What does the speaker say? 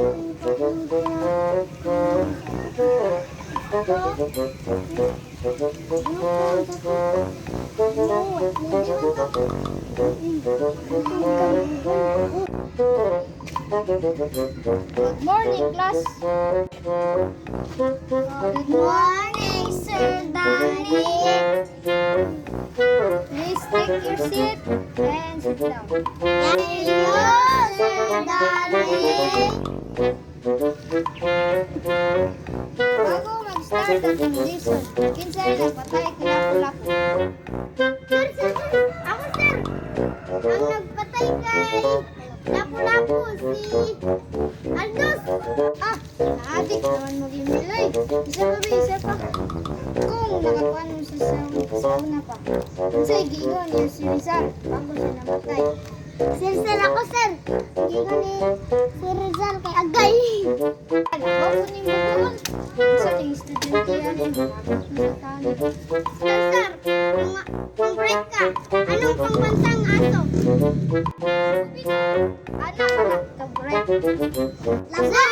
Good morning, class. Good morning, Sir Danny. Please take your seat and sit down. Hello, Sir Danny. Bago mag-start ang lesson, kinsay nagpatay kinapu-lapu. Sir, ako sir. Ang nagpatay kay lapu-lapu si Aldos. Ah, naadik naman mag-imilay. Isa pa. Kung nakakuan mo sa sauna pa. Sa gigon niya si Rizal bago siya namatay. Sir, ako sir. Gigon ni si Rizal kay Agay. Bago ni mo doon. Sa ting estudyante yan. Nakapos mo sa tani. Sir, kung break ka, anong pangbansang aso? Anak, kag-break. Sir, sir.